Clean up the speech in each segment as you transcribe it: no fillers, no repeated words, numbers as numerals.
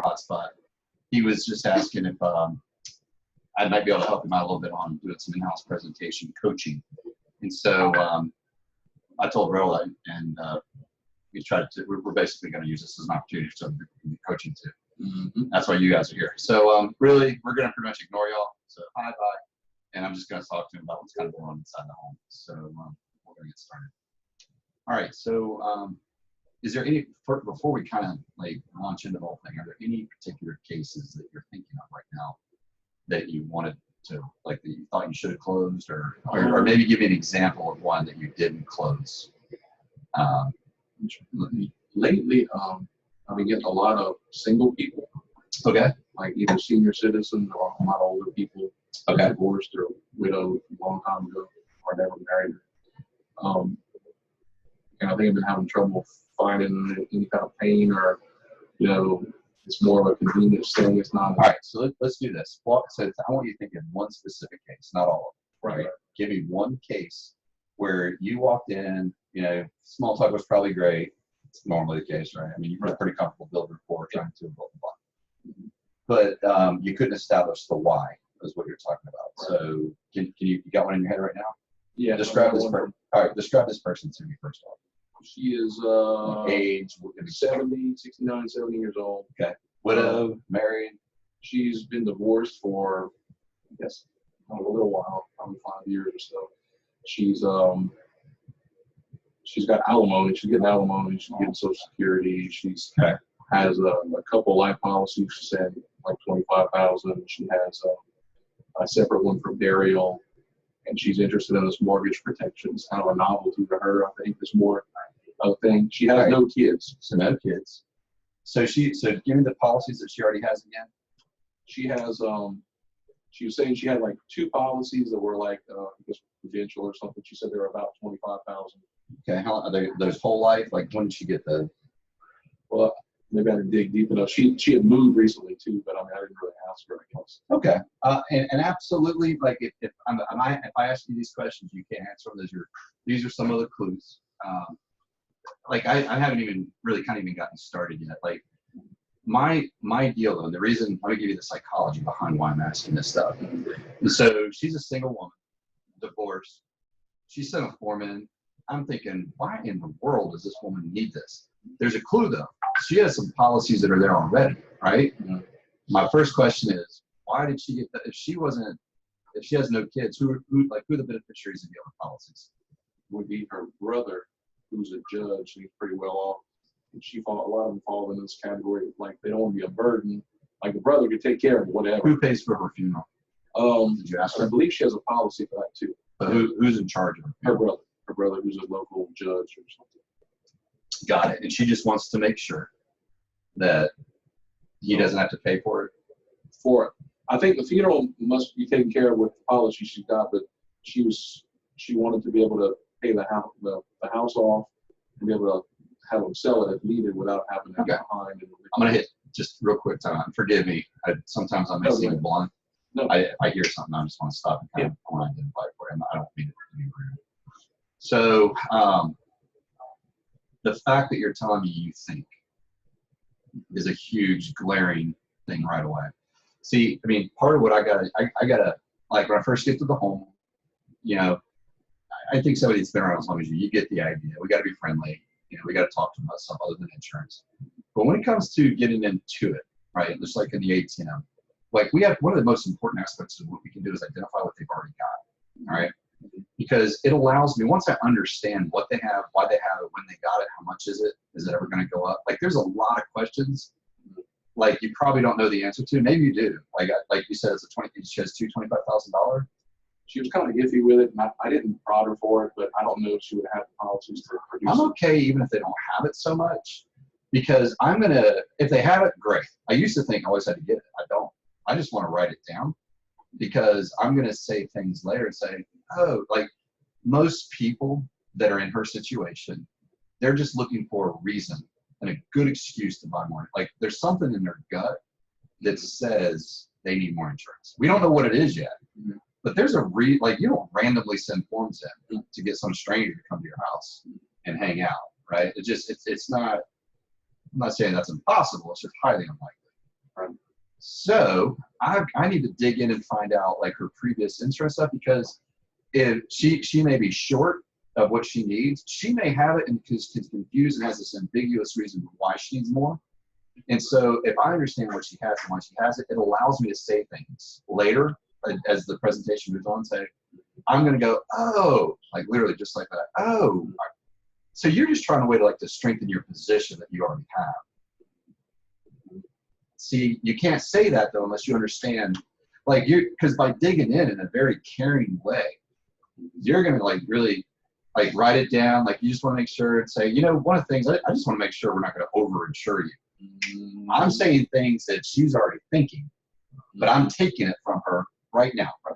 hotspot. He was just asking if I might be able to help him out a little bit on doing some in-house presentation coaching. And so I told Rolla, and we tried to, we're basically going to use this as an opportunity for some coaching too. That's why you guys are here. So really, we're going to pretty much ignore y'all. So hi, bye. And I'm just going to talk to him about what's kind of going on inside the home. So we're going to get started. All right. So is there any, before we kind of like launch into the whole thing, are there any particular cases that you're thinking of right now that you wanted to, like, that you thought you should have closed, or maybe give me an example of one that you didn't close? Lately, I've been getting a lot of single people. Okay. Like either senior citizens or a lot of older people. Okay. Divorced or widowed a long time ago or never married. And I think I've been having trouble finding any kind of pain, or, you know, it's more of a convenience thing. It's not. All right, so let's do this. Well, so I want you to think of one specific case, not all of them. Right. Give me one case where you walked in, you know, small talk was probably great. It's normally the case, right? I mean, you're pretty comfortable building rapport, trying to blah, blah, blah. But you couldn't establish the why, is what you're talking about. So can you got one in your head right now? Yeah. Describe this person. All right, describe this person to me first of all. She is age 70, 69, 70 years old. Okay. Widow, married. She's been divorced for, I guess, a little while, probably 5 years or so. She's got alimony. She's getting alimony. She's getting Social Security. She's has a couple life policies. She said like $25,000. She has a separate one for burial, and she's interested in this mortgage protection. It's kind of a novelty to her. I think it's more a thing. She has no kids. So no kids. So give me the policies that she already has again. She has she was saying she had like 2 policies that were like I guess Prudential or something. She said they were about $25,000. Okay, how are they, those whole life? Like, when did she get the? Well, maybe I didn't dig deep enough. She had moved recently too, but I mean I didn't really ask her, I guess. Okay, and absolutely, like if I ask you these questions, you can't answer them. These are some of the clues. Like I haven't even really kind of even gotten started yet. Like my deal though, the reason, let me give you the psychology behind why I'm asking this stuff. And so she's a single woman, divorced. She sent a form in. I'm thinking, why in the world does this woman need this? There's a clue though. She has some policies that are there already, right? My first question is, why did she get that? If she has no kids, who are the beneficiaries of the other policies? Would be her brother, who's a judge. He's pretty well off. And a lot of them fall in this category. Like, they don't want to be a burden. Like, the brother could take care of whatever. Who pays for her funeral? Did you ask her? I believe she has a policy for that too. But who's in charge of her? Her brother. Her brother, who's a local judge or something. Got it. And she just wants to make sure that he doesn't have to pay for it. I think the funeral must be taken care of with the policy she's got, but she wanted to be able to pay the house off and be able to have them sell it if needed without having to get behind. I'm gonna hit just real quick time. Forgive me. Sometimes I may seem blunt. No. I hear something. I just want to stop and kind of identify for him. I don't mean it to be rude. So the fact that you're telling me you think is a huge glaring thing right away. See, I mean, part of what I gotta, like, when I first get to the home, you know, I think somebody that's been around as long as you get the idea. We got to be friendly. You know, we got to talk to them about stuff other than insurance. But when it comes to getting into it, right, just like in the ATM, like, we have one of the most important aspects of what we can do is identify what they've already got, all right? Because it allows me, once I understand what they have, why they have it, when they got it, how much is it ever going to go up? Like, there's a lot of questions, like, you probably don't know the answer to. Maybe you do. Like you said, she has $25,000. She was kind of iffy with it, and I didn't prod her for it, but I don't know if she would have the policies to produce I'm okay even if they don't have it so much, because if they have it, great. I used to think I always had to get it. I don't. I just want to write it down, because I'm going to say things later and say, oh, like, most people that are in her situation, they're just looking for a reason and a good excuse to buy more. Like, there's something in their gut that says they need more insurance. We don't know what it is yet. But there's like, you don't randomly send forms in to get some stranger to come to your house and hang out, right? It's not, I'm not saying that's impossible. It's just highly unlikely. So I need to dig in and find out like her previous insurance stuff, because if she may be short of what she needs, she may have it and is confused and has this ambiguous reason why she needs more. And so if I understand what she has and why she has it, it allows me to say things later as the presentation moves on. Say, I'm going to go, oh, like literally just like that. Oh, so you're just trying a way to like to strengthen your position that you already have. See, you can't say that though unless you understand, like because by digging in a very caring way, you're going to like really like write it down. Like you just want to make sure and say, you know, one of the things I just want to make sure we're not going to over-insure you. I'm saying things that she's already thinking, but I'm taking it from her right now. Right?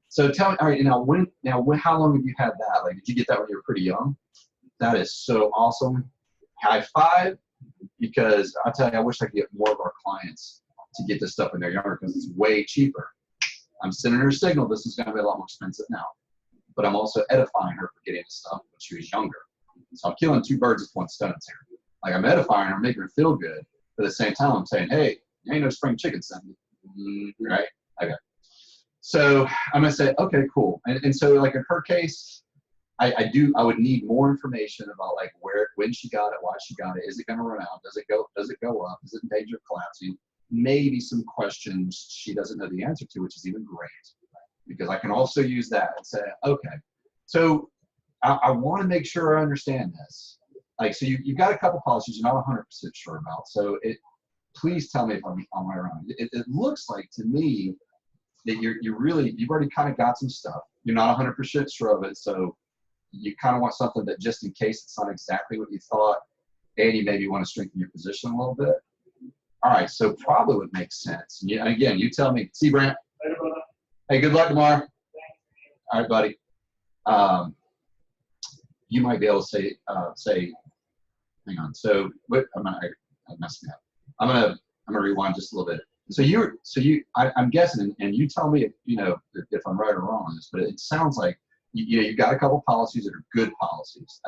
So tell me, all right, how long have you had that? Like, did you get that when you were pretty young? That is so awesome. High five, because I'll tell you, I wish I could get more of our clients to get this stuff when they're younger, because it's way cheaper. I'm sending her a signal. This is going to be a lot more expensive now, but I'm also edifying her for getting this stuff when she was younger. So I'm killing two birds with one stone here. Like I'm edifying her, making her feel good. But at the same time, I'm saying, hey, you ain't no spring chicken Sunday, right? Okay. So I'm gonna say, okay, cool. And so like in her case, I would need more information about like when she got it, why she got it. Is it gonna run out? Does it go up? Is it in danger of collapsing? Maybe some questions she doesn't know the answer to, which is even great, because I can also use that and say, okay, so I want to make sure I understand this. Like, so you've got a couple policies you're not 100% sure about. So please tell me if I'm on my own. It looks like to me that you've already kind of got some stuff. You're not 100% sure of it. So you kind of want something that just in case it's not exactly what you thought, and you maybe want to strengthen your position a little bit. All right. So probably would make sense. And again, you tell me. See, Brant. Hey, good luck tomorrow. All right, buddy. You might be able to say, hang on. So what? I messed me up. I'm gonna rewind just a little bit. So I'm guessing, and you tell me if I'm right or wrong on this, but it sounds like you've got a couple policies that are good policies.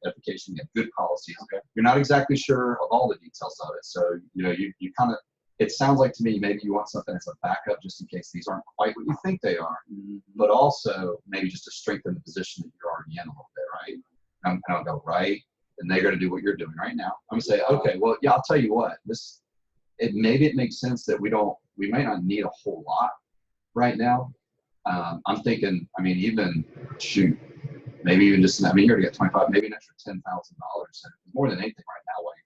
Edification, you have good policies. Okay. You're not exactly sure of all the details of it. So you kind of. It sounds like to me maybe you want something that's a backup just in case these aren't quite what you think they are, but also maybe just to strengthen the position that you're already in a little bit, right? And I'll go, right, and they're going to do what you're doing right now. I'm going to say, okay, well, yeah, I'll tell you what, maybe it makes sense that we might not need a whole lot right now. I'm thinking, I mean, even maybe even just, I mean, you're going to get 25, maybe an extra $10,000, more than anything right now, like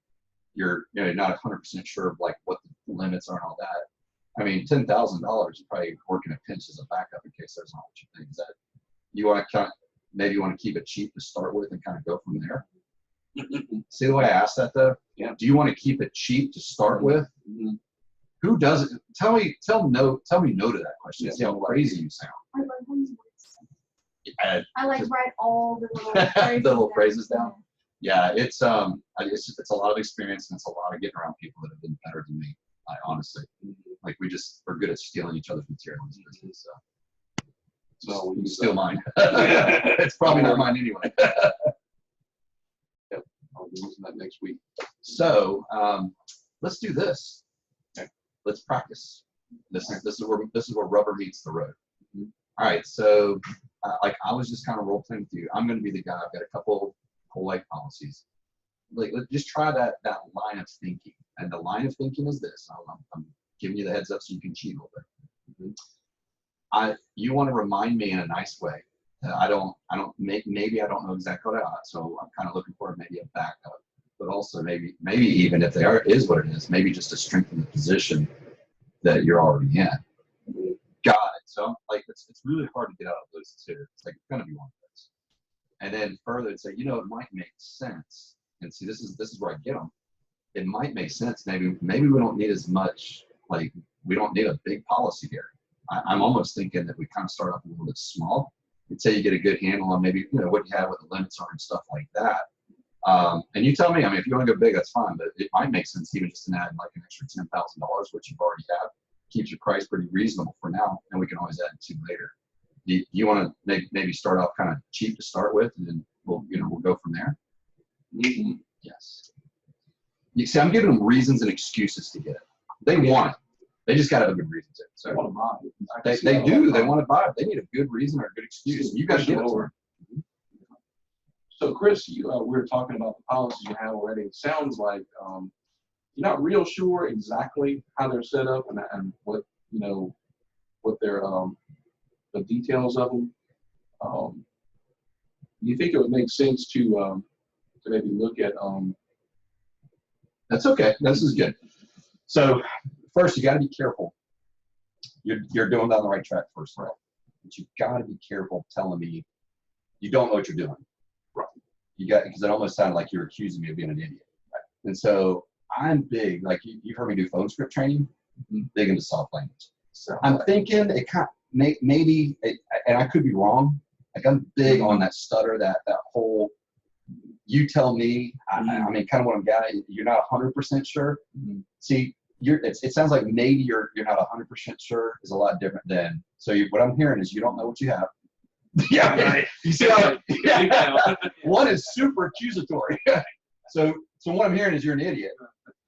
you're not 100% sure of like what the limits are and all that. I mean, $10,000 is probably working a pinch as a backup in case there's not what you think. Is that you want to maybe you want to keep it cheap to start with and kind of go from there? See the way I asked that though? Yeah. Do you want to keep it cheap to start with? Who doesn't? Tell me no to that question. Yeah. See how crazy you sound. I like write all the little phrases the little phrases down. Yeah, it's a lot of experience, and it's a lot of getting around people that have been better than me. I honestly, like we're good at stealing each other's material in this business. So you steal mine. It's probably not mine anyway. Yep, I'll be using that next week. So let's do this. Okay. Let's practice. This is where rubber meets the road. All right. So like I was just kind of role playing with you. I'm going to be the guy. I've got a couple whole life policies. Like let's just try that line of thinking. And the line of thinking is this. I'm giving you the heads up so you can cheat a little bit. You want to remind me in a nice way that maybe I don't know exactly what I ought, so I'm kind of looking for maybe a backup, but also maybe even if is what it is, maybe just to strengthen the position that you're already in. Got it. So like it's really hard to get out of those two. It's like it's gonna be one of those. And then further, it's like it might make sense. And see, this is where I get them. It might make sense. Maybe we don't need as much. Like we don't need a big policy here. I'm almost thinking that we kind of start off a little bit small until you get a good handle on maybe what you have, what the limits are and stuff like that. And you tell me. I mean, if you want to go big, that's fine. But it might make sense even just to add like an extra $10,000, which you've already have, keeps your price pretty reasonable for now, and we can always add to later. You want to maybe start off kind of cheap to start with, and then we'll go from there. Yes. You see, I'm giving them reasons and excuses to get it. They want it. They just got to have a good reason to. So They want to buy it. I can they see that do. all the They time. want to buy it. They need a good reason or a good excuse. You got to give it to them. So Chris, we were talking about the policies you have already. It sounds like you're not real sure exactly how they're set up and what, you know, what their the details of them. Do you think it would make sense to maybe look at That's okay. This is good. So first, you got to be careful. You're doing down the right track first of all, but you got to be careful telling me you don't know what you're doing. Right. You got, because it almost sounded like you're accusing me of being an idiot. Right? And so I'm big, like you've heard me do phone script training, big into soft language. So I'm thinking it kind of, maybe, and I could be wrong. Like I'm big on that stutter, that whole, you tell me, I mean, kind of what I'm getting, you're not 100% sure. See, it sounds like maybe you're not 100% sure is a lot different than, so what I'm hearing is you don't know what you have. Yeah, right. You see how, one is super accusatory. So what I'm hearing is you're an idiot.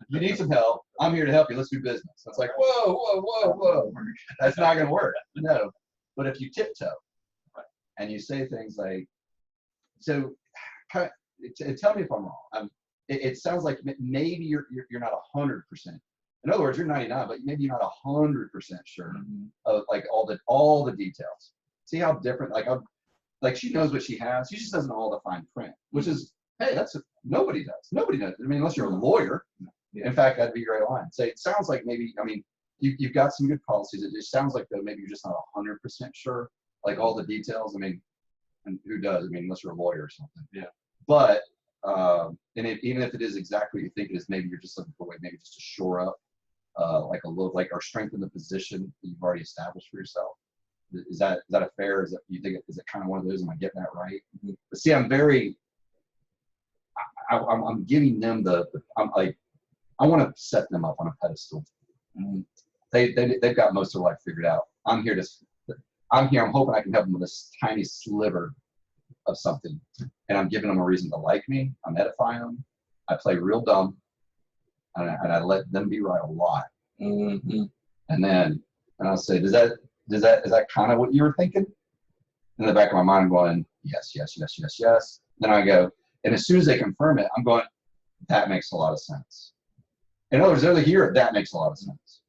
You need some help. I'm here to help you. Let's do business. It's like, whoa. That's not going to work. No. But if you tiptoe and you say things like, so tell me if I'm wrong. It sounds like maybe you're not 100%. In other words, you're 99, but maybe you're not 100% sure of like all the details. See how different, like she knows what she has. She just doesn't know all the fine print, which is, hey, nobody does. Nobody does. I mean, unless you're a lawyer. In fact, that'd be a great line. Say, it sounds like maybe, I mean, you've got some good policies. It just sounds like though maybe you're just not 100% sure, like all the details. I mean, and who does? I mean, unless you're a lawyer or something. Yeah. But even if it is exactly what you think it is, maybe you're just looking for a way, maybe just to shore up, or strengthen the position that you've already established for yourself. Is that a fair? Is it kind of one of those? Am I getting that right? But see, I'm giving them I'm like, I want to set them up on a pedestal. They've got most of their life figured out. I'm here. I'm hoping I can help them with this tiny sliver of something, and I'm giving them a reason to like me. I'm edifying them. I play real dumb, and I let them be right a lot. And then I'll say, is that kind of what you were thinking? In the back of my mind, I'm going, yes. Then I go, and as soon as they confirm it, I'm going, that makes a lot of sense. In other words, they're hear it, that makes a lot of sense.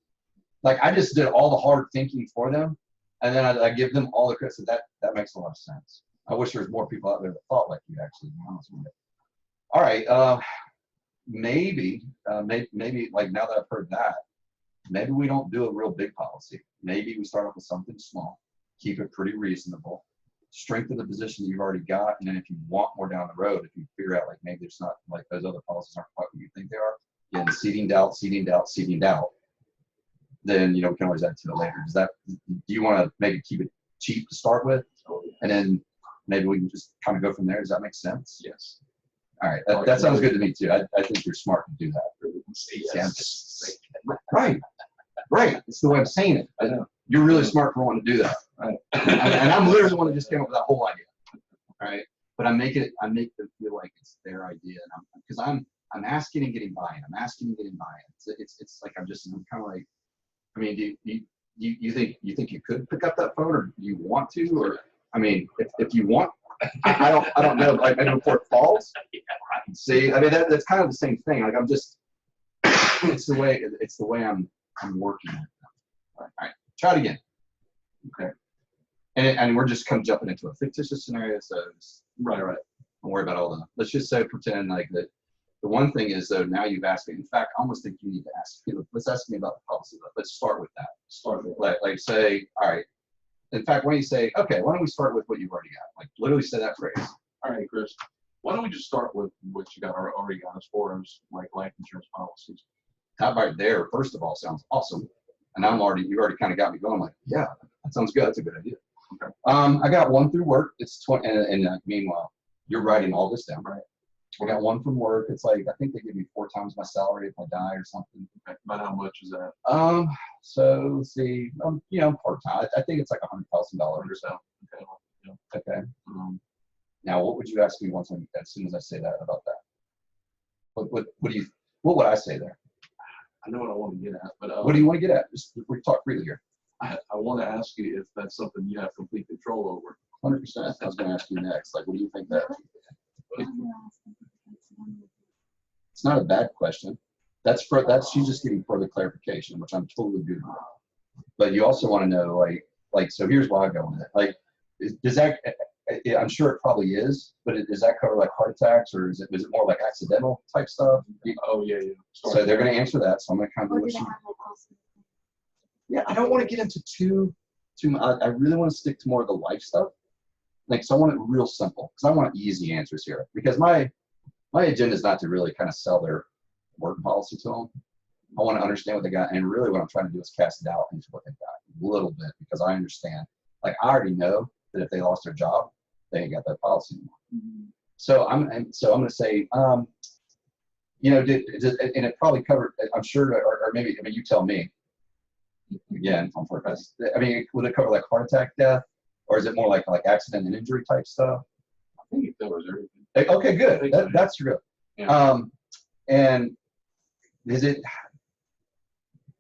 Like I just did all the hard thinking for them, and then I give them all the credit. So that makes a lot of sense. I wish there was more people out there that thought like you, actually, to be honest with you. All right, maybe like now that I've heard that, maybe we don't do a real big policy. Maybe we start off with something small, keep it pretty reasonable, strengthen the position that you've already got, and then if you want more down the road, if you figure out like maybe there's not, like those other policies aren't quite what you think they are, again, seeding doubt, then we can always add to it later. Do you want to maybe keep it cheap to start with, and then maybe we can just kind of go from there? Does that make sense? Yes. All right, that sounds good to me too. I think you're smart to do that. Right. It's the way I'm saying it. I know. You're really smart for wanting to do that. Right. and I'm literally the one that just came up with that whole idea. All right. But I make them feel like it's their idea, and because I'm asking and getting buy-in. I'm asking and getting buy-in. It's like I'm kind of like, I mean, do you think you could pick up that phone, or do you want to? Or I mean, if you want, I don't know. Like maybe before it falls. See, I mean that's kind of the same thing. Like I'm just, it's the way I'm working. All right, try it again. Okay. And we're just kind of jumping into a fictitious scenario. So right. Don't worry about all that. Let's just say pretend like that. The one thing is though, now you've asked me. In fact, I almost think you need to ask me. Let's ask me about the policy. Let's start with that. Like say, all right. In fact, why don't you say, okay, why don't we start with what you've already got? Like literally say that phrase. All right, Chris. Why don't we just start with what you already got as far as like life insurance policies? That right there, first of all, sounds awesome. And you already kind of got me going like, yeah, that sounds good. That's a good idea. Okay. I got one through work. It's 20, and meanwhile, you're writing all this down, right? I got one from work. It's like, I think they give me 4 times my salary if I die or something. Okay. About how much is that? So let's see, part-time. I think it's like $100,000 or so. Okay. Yeah. Okay. Now, what would you ask me as soon as I say that about that? What would I say there? I know what I want to get at, but What do you want to get at? Just we talk freely here. I want to ask you if that's something you have complete control over. 100%. I was going to ask you next. Like, what do you think that? It's not a bad question. That's she's just getting further clarification, which I'm totally good with. But you also want to know, like, so here's why I go with it. Like, does that? I'm sure it probably is, but does that cover like heart attacks, or is it more like accidental type stuff? Oh yeah. So they're going to answer that. So I'm going to kind of do Or do what they she. have like also? Yeah, I don't want to get into too. I really want to stick to more of the life stuff. Like, so I want it real simple because I want easy answers here. Because my agenda is not to really kind of sell their work policy to them. I want to understand what they got, and really what I'm trying to do is cast doubt into what they got a little bit because I understand. Like, I already know that if they lost their job, they ain't got that policy anymore. Mm-hmm. So I'm going to say, you know, and it probably covered. I'm sure, or maybe I mean, you tell me. Again, on purpose. I mean, would it cover like heart attack, death, or is it more like accident and injury type stuff? I think it covers everything. Okay, good. That's good. Yeah. And is it?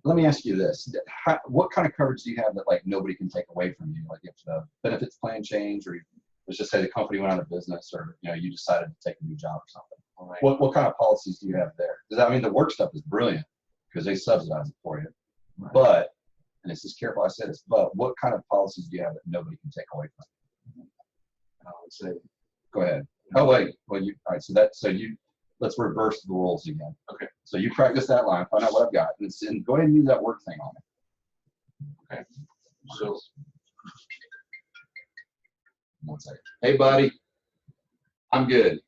Let me ask you this: what kind of coverage do you have that like nobody can take away from you? Like if the benefits plan change, or let's just say the company went out of business, or you know you decided to take a new job or something. Right. What kind of policies do you have there? Because I mean, the work stuff is brilliant because they subsidize it for you. Right. But, and this is careful I say this, but what kind of policies do you have that nobody can take away from you? I would say. Go ahead. Oh wait, well all right. So let's reverse the rules again. Okay. So you practice that line, find out what I've got, and go ahead and use that work thing on it. Okay. So. 1 second. Hey buddy, I'm good.